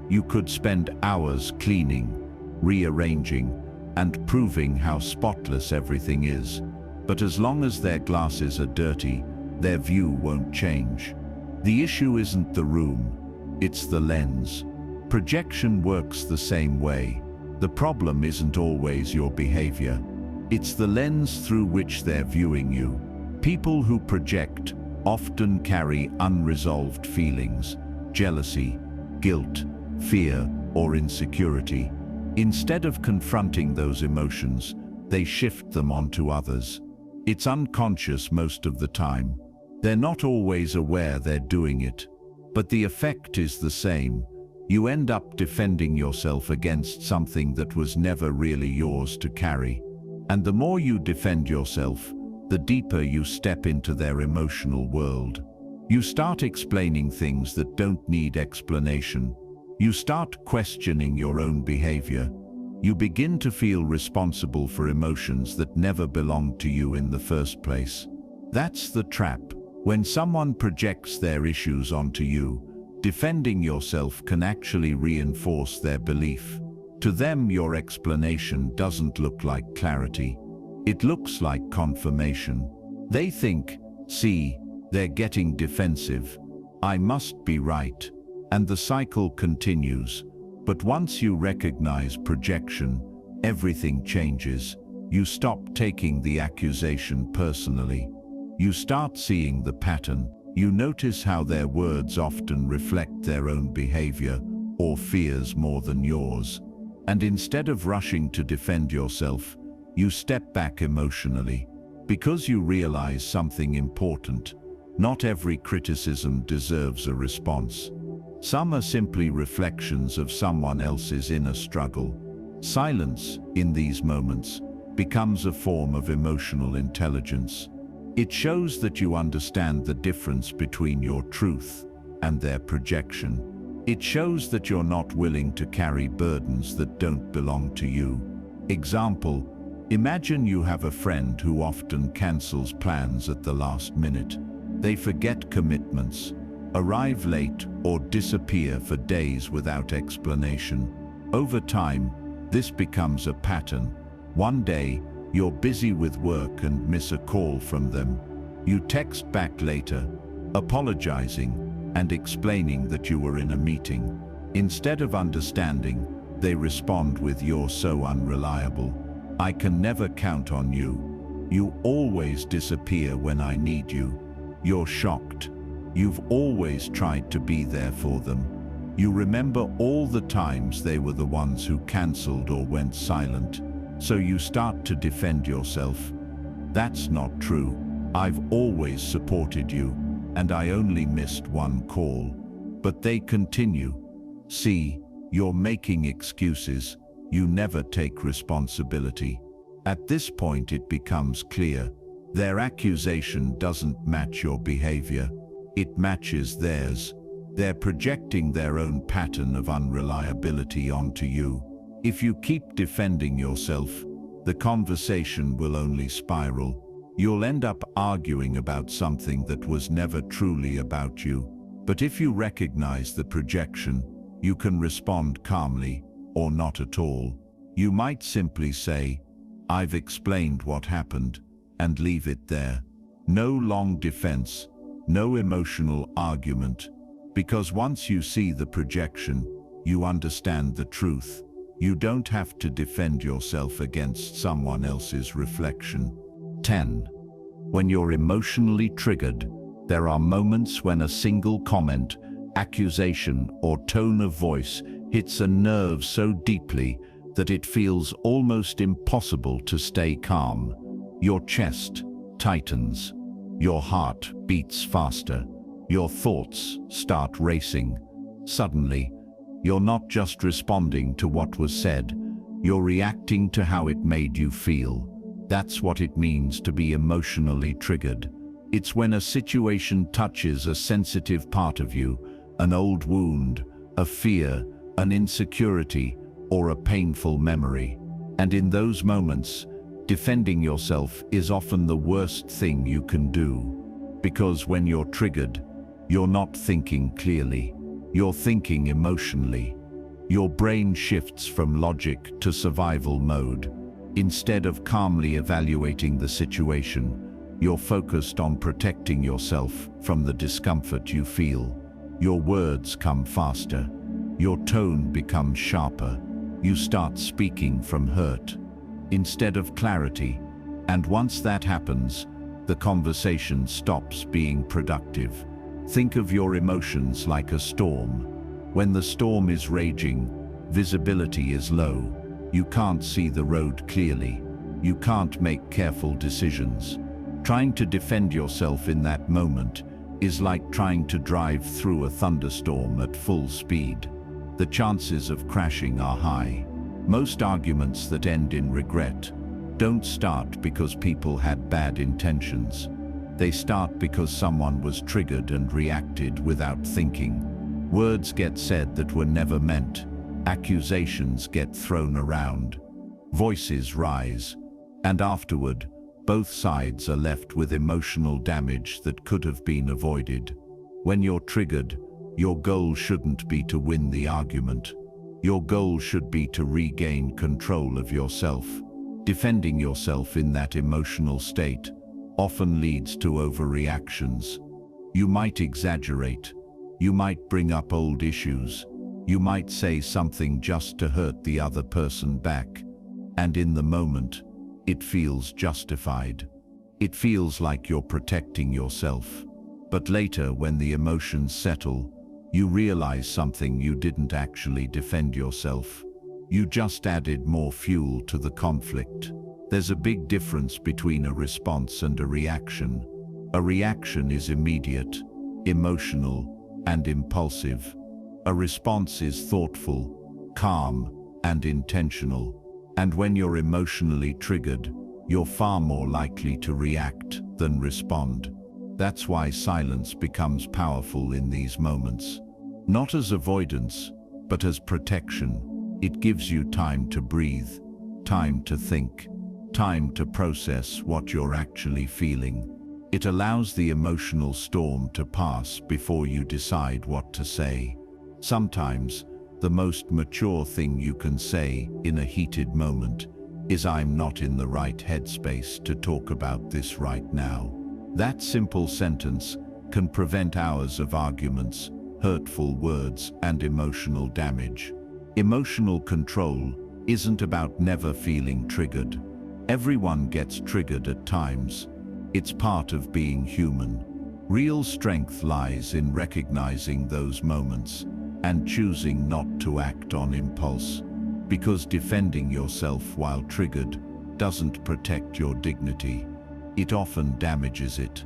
You could spend hours cleaning, rearranging, and proving how spotless everything is. But as long as their glasses are dirty, their view won't change. The issue isn't the room, it's the lens. Projection works the same way. The problem isn't always your behavior. It's the lens through which they're viewing you. People who project often carry unresolved feelings, jealousy, guilt, fear, or insecurity. Instead of confronting those emotions, they shift them onto others. It's unconscious most of the time. They're not always aware they're doing it, but the effect is the same. You end up defending yourself against something that was never really yours to carry. And the more you defend yourself, the deeper you step into their emotional world. You start explaining things that don't need explanation. You start questioning your own behavior. You begin to feel responsible for emotions that never belonged to you in the first place. That's the trap. When someone projects their issues onto you, defending yourself can actually reinforce their belief. To them, your explanation doesn't look like clarity. It looks like confirmation. They think, "See, they're getting defensive. I must be right." And the cycle continues. But once you recognize projection, everything changes. You stop taking the accusation personally. You start seeing the pattern. You notice how their words often reflect their own behavior or fears more than yours. And instead of rushing to defend yourself, you step back emotionally, because you realize something important. Not every criticism deserves a response. Some are simply reflections of someone else's inner struggle. Silence, in these moments, becomes a form of emotional intelligence. It shows that you understand the difference between your truth and their projection. It shows that you're not willing to carry burdens that don't belong to you. Example, imagine you have a friend who often cancels plans at the last minute. They forget commitments, arrive late, or disappear for days without explanation. Over time, this becomes a pattern. One day, you're busy with work and miss a call from them. You text back later, apologizing and explaining that you were in a meeting. Instead of understanding, they respond with, "You're so unreliable. I can never count on you. You always disappear when I need you." You're shocked. You've always tried to be there for them. You remember all the times they were the ones who cancelled or went silent. So you start to defend yourself. "That's not true. I've always supported you, and I only missed one call." But they continue. "See, you're making excuses. You never take responsibility." At this point it becomes clear. Their accusation doesn't match your behavior. It matches theirs. They're projecting their own pattern of unreliability onto you. If you keep defending yourself, the conversation will only spiral. You'll end up arguing about something that was never truly about you. But if you recognize the projection, you can respond calmly, or not at all. You might simply say, "I've explained what happened," and leave it there. No long defense, no emotional argument, because once you see the projection, you understand the truth. You don't have to defend yourself against someone else's reflection. 10. When you're emotionally triggered, there are moments when a single comment, accusation, or tone of voice hits a nerve so deeply that it feels almost impossible to stay calm. Your chest tightens, your heart beats faster, your thoughts start racing. Suddenly, you're not just responding to what was said, you're reacting to how it made you feel. That's what it means to be emotionally triggered. It's when a situation touches a sensitive part of you, an old wound, a fear, an insecurity, or a painful memory. And in those moments, defending yourself is often the worst thing you can do. Because when you're triggered, you're not thinking clearly. You're thinking emotionally. Your brain shifts from logic to survival mode. Instead of calmly evaluating the situation, you're focused on protecting yourself from the discomfort you feel. Your words come faster. Your tone becomes sharper. You start speaking from hurt instead of clarity. And once that happens, the conversation stops being productive. Think of your emotions like a storm. When the storm is raging, visibility is low. You can't see the road clearly. You can't make careful decisions. Trying to defend yourself in that moment is like trying to drive through a thunderstorm at full speed. The chances of crashing are high. Most arguments that end in regret don't start because people had bad intentions. They start because someone was triggered and reacted without thinking. Words get said that were never meant. Accusations get thrown around. Voices rise. And afterward, both sides are left with emotional damage that could have been avoided. When you're triggered, your goal shouldn't be to win the argument. Your goal should be to regain control of yourself. Defending yourself in that emotional state often leads to overreactions. You might exaggerate. You might bring up old issues. You might say something just to hurt the other person back. And in the moment, it feels justified. It feels like you're protecting yourself. But later, when the emotions settle, you realize something: you didn't actually defend yourself. You just added more fuel to the conflict. There's a big difference between a response and a reaction. A reaction is immediate, emotional, and impulsive. A response is thoughtful, calm, and intentional. And when you're emotionally triggered, you're far more likely to react than respond. That's why silence becomes powerful in these moments. Not as avoidance, but as protection. It gives you time to breathe, time to think, time to process what you're actually feeling. It allows the emotional storm to pass before you decide what to say. Sometimes, the most mature thing you can say in a heated moment is, "I'm not in the right headspace to talk about this right now." That simple sentence can prevent hours of arguments, hurtful words, and emotional damage. Emotional control isn't about never feeling triggered. Everyone gets triggered at times. It's part of being human. Real strength lies in recognizing those moments and choosing not to act on impulse. Because defending yourself while triggered doesn't protect your dignity. It often damages it.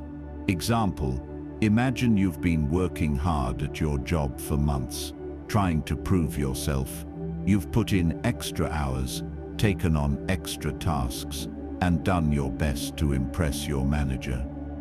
Example: imagine you've been working hard at your job for months, trying to prove yourself. You've put in extra hours, taken on extra tasks, and done your best to impress your manager.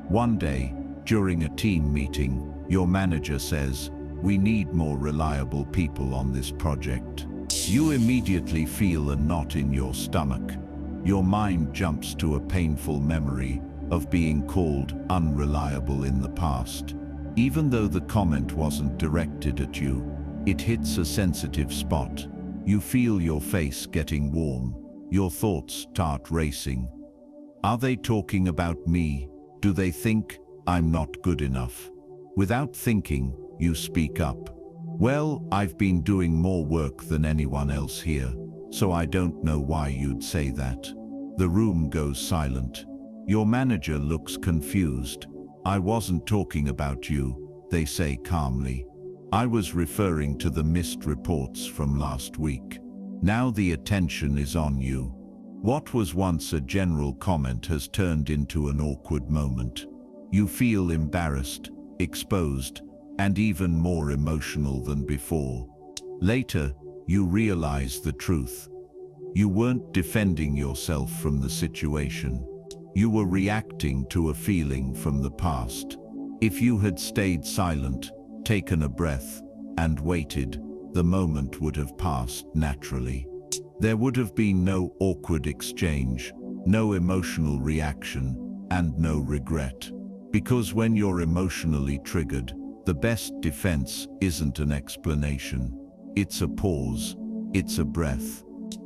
One day, during a team meeting, your manager says, "We need more reliable people on this project." You immediately feel a knot in your stomach. Your mind jumps to a painful memory of being called unreliable in the past. Even though the comment wasn't directed at you, it hits a sensitive spot. You feel your face getting warm. Your thoughts start racing. Are they talking about me? Do they think, I'm not good enough? Without thinking, you speak up. Well, I've been doing more work than anyone else here, so I don't know why you'd say that. The room goes silent. Your manager looks confused. I wasn't talking about you, they say calmly. I was referring to the missed reports from last week. Now the attention is on you. What was once a general comment has turned into an awkward moment. You feel embarrassed, exposed, and even more emotional than before. Later, you realize the truth. You weren't defending yourself from the situation. You were reacting to a feeling from the past. If you had stayed silent, taken a breath, and waited, the moment would have passed naturally. There would have been no awkward exchange, no emotional reaction, and no regret. Because when you're emotionally triggered, the best defense isn't an explanation. It's a pause, it's a breath.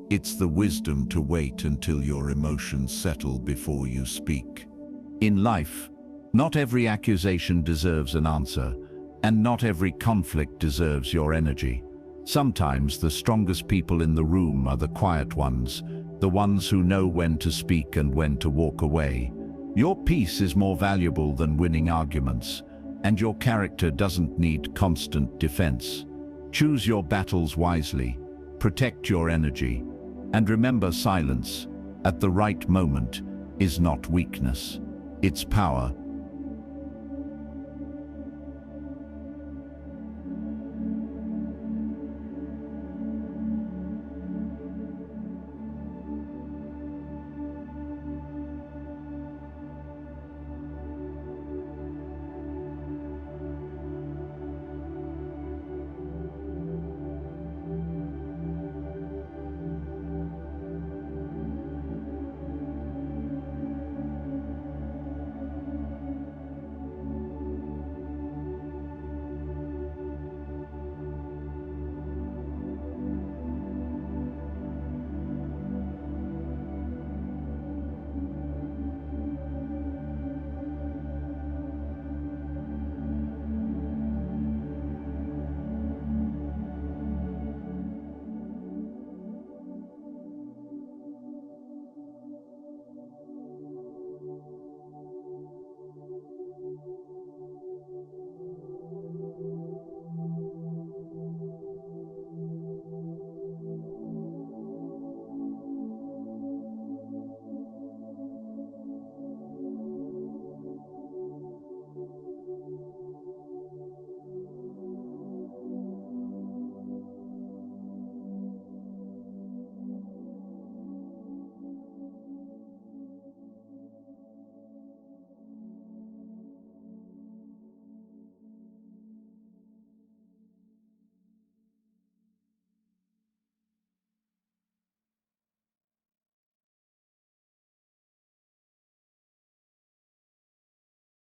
It's the wisdom to wait until your emotions settle before you speak. In life, not every accusation deserves an answer, and not every conflict deserves your energy. Sometimes the strongest people in the room are the quiet ones, the ones who know when to speak and when to walk away. Your peace is more valuable than winning arguments, and your character doesn't need constant defense. Choose your battles wisely, protect your energy, and remember silence, at the right moment, is not weakness. It's power,